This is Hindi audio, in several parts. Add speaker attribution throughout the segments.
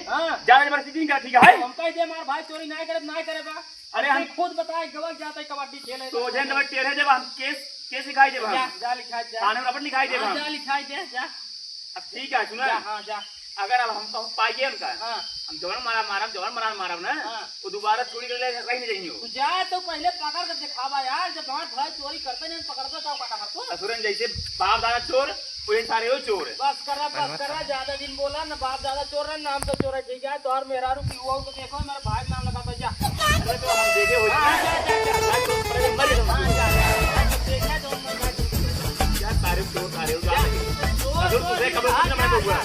Speaker 1: ज्यादा जबरदस्ती नहीं कर, ठीक है?
Speaker 2: हम कह दे मार भाई चोरी नहीं करे बा।
Speaker 1: अरे हम
Speaker 2: खुद बताए गवा जाता है कबड्डी खेले
Speaker 1: तो जे नंबर 13 जब हम केस लिखाई दे,
Speaker 2: जा लिखाई दे,
Speaker 1: थाने में रपट लिखाई दे,
Speaker 2: जा लिखाई दे जा।
Speaker 1: अब ठीक है सुना,
Speaker 2: हां जा।
Speaker 1: अगर अब हम पाइए उनका,
Speaker 2: हां
Speaker 1: हम जवान मारा ना, वो दोबारा चोरी कर ले रह नहीं चाहिए हो।
Speaker 2: तू जा तो पहले पकड़ के दिखावा यार, जब भाई चोरी करते नहीं पकड़ता तो पकड़ तू
Speaker 1: असुरन जैसे बाप दादा चोर वही सारे हो चोर।
Speaker 2: बस करा ज्यादा दिन बोला ना, बाप दादा चोर है नाम तो चोर है, ठीक है? तो और मेरा रू की हुआ तो देखो मेरे भाई नाम लगा तो जा।
Speaker 1: अरे तो हम देखे हो
Speaker 2: हां जा देखा तो
Speaker 1: क्या सारे चोर सारे हो जा, अगर तुझे खबर नहीं मैं दूंगा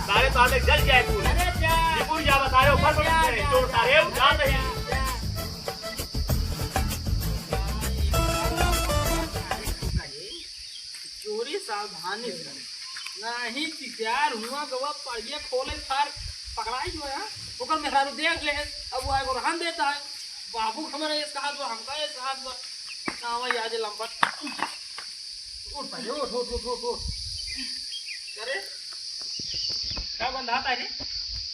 Speaker 1: सारे साले जल जाए तू।
Speaker 2: अरे जा
Speaker 1: ये पूरी जा बता रहे ऊपर पड़े चोर सारे हो जा रहे हैं।
Speaker 2: चोरी सावधानी से नहीं प्यार हुआ गवा पढ़िए खोले सार पकड़ाई जो है ओकर मेहरारू देख ले, अब वो एगो रहन देता है बाबू हमारे ये कहा तो हमका ये साहब नावा याद लंबट उठ पहले उठ करे क्या बंधाता है रे?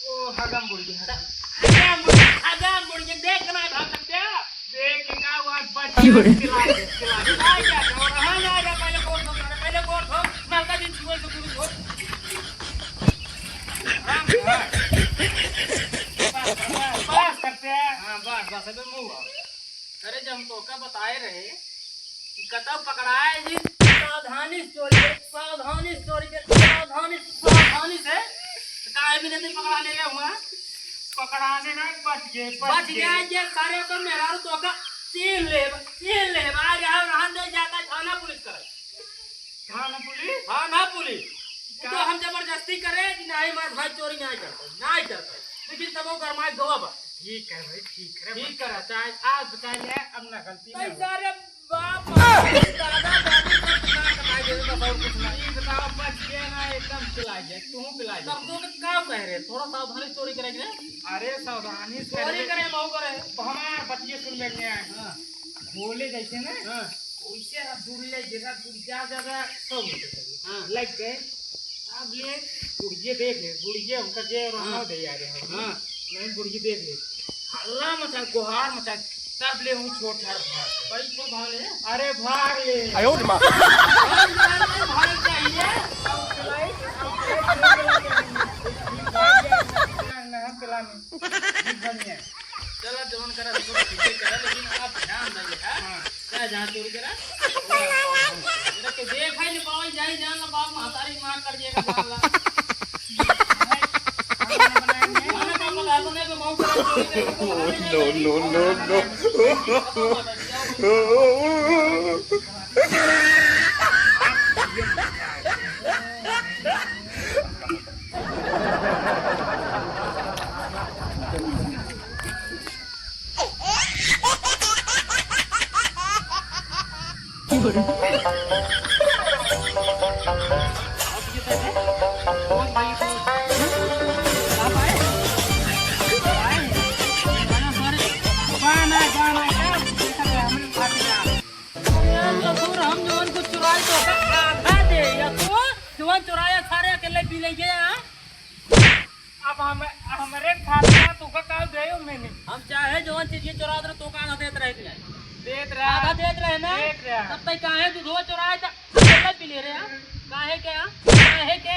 Speaker 2: ओ हगम बुड़ गया, हगम बुड़ गया, देख ना भाग सकते देख के का हुआ बच खिला आ गया और रहन आ गया। पहले कोट हो नलका दिन छुए से पूरी हो बस करते हैं। हाँ बस अबे मुँह अरे जब हम तो का बताए रहे कि कतब पकड़ाए जी सावधानी से काहे भी नहीं पकड़ाने गए हुआ, पकड़ाने ना बच गए ये सारे को मेहरारू तो का सील ले आ रहा रहन दे जाता थाना पुलिस करे, थाना पुलिस तो हम जबरदस्ती करे कि नहीं मार भाई चोरी नहीं करता लेकिन तब वो गरमाए गवा बा। ठीक है भाई ठीक है चाहे आज बता ले अब ना गलती नहीं सारे बाप दादा दादी सब कमाई दे तो और कुछ नहीं बताओ बच गया ना एकदम पिला जाए तू पिला जाए तब तो क्या कह रहे थोड़ा सावधानी चोरी करेंगे। अरे सावधानी चोरी करे मऊ करे हमार बतिये सुन में आए हां बोले जैसे ना हां वैसे दूर ले जगह दूर ज्यादा सब हां लग गए अब ले गुड़िए देख ले गुड़िए उनका जे रहना दे यार हां नहीं गुड़िए देख ले हल्ला मचा गुहार मचा तब ले हूं छोड़ छाड़ भाई को भाग ले अरे भाग ले आयो मां भाग चाहिए ना चला बढ़िया चला जवन करा तो ठीक करा लेकिन आप ध्यान दीजिए हां क्या जहां चोरी करा इधर के देख ही नहीं पाई जाई जान बाप महतारी मां कर दिएगा साला चुराया सारे अकेले पी लेंगे। अब हमारे खाता तो का गए मैंने हम चाहे जवन चीज चुरा दे तो का देत रहे ना तब तक काहे दूध चुराए था अकेले पी ले रहे काहे के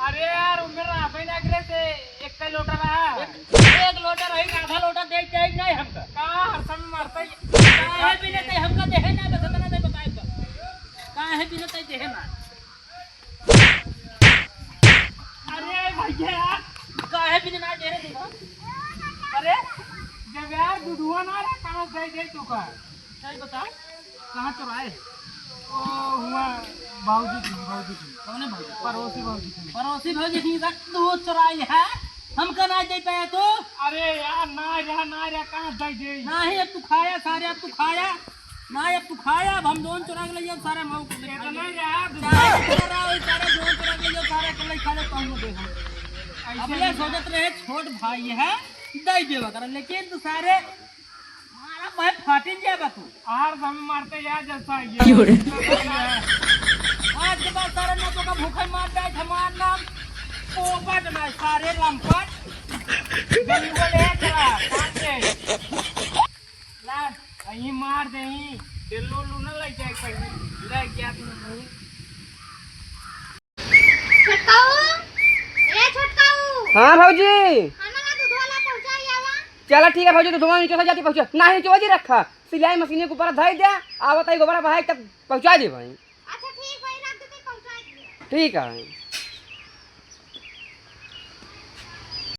Speaker 2: अरे यार मेरा अपन अगले से एक लोटा रहा एक लोटा रही आधा लोटा दे चाहिए नहीं हमका का हर समय मरता काहे भी नहीं हमका देहे ना बस इतना दे बताए काहे भी नहीं देहे ना अरे भैया काहे भी ना दे रहे देखो अरे जब यार दूधवा ना रे कहां दे तू का सही बता कहां चुराए ओ हुआ बाबूजी कौन है बाबूजी पड़ोसी भौजी की दूध चुराई है हमका ना दे पाया तो अरे यार ना रे कहां दे नहीं अब तू खाया सारे अब तू खाया ना अब तू खाया अब हम दोनों चुरा के ले सारे मऊ को इतना यार सारे दोनों चुरा के ले सारे के ले खा ले तुम देखो अबले सोचत रहे छोट भाई है दई देवा कर लेकिन तू सारे मारा भाई फाटी जाए तू आर हम मारते यार जैसा ये आज के बाद सारे ना तो का भूखे मार जाए हमार नाम पोपट ना सारे लंपट मार देही तेलो लूना लग जाए पहले लग गया तुम भाई
Speaker 3: छोटकाऊ ए छोटकाऊ
Speaker 4: हाँ भौजी
Speaker 3: खाना ना दूध वाला पहुंचाई आवा
Speaker 4: चला ठीक है भौजी, तो धुआं नीचे से जाती पहुँचा नहीं नीचे जी रखा सिलाई मशीन के ऊपर धर दे आवत है गोबरा बहाई तक पहुँचा दे भाई।
Speaker 3: अच्छा ठीक भाई रख दे पहुंचा दिया
Speaker 4: ठीक है।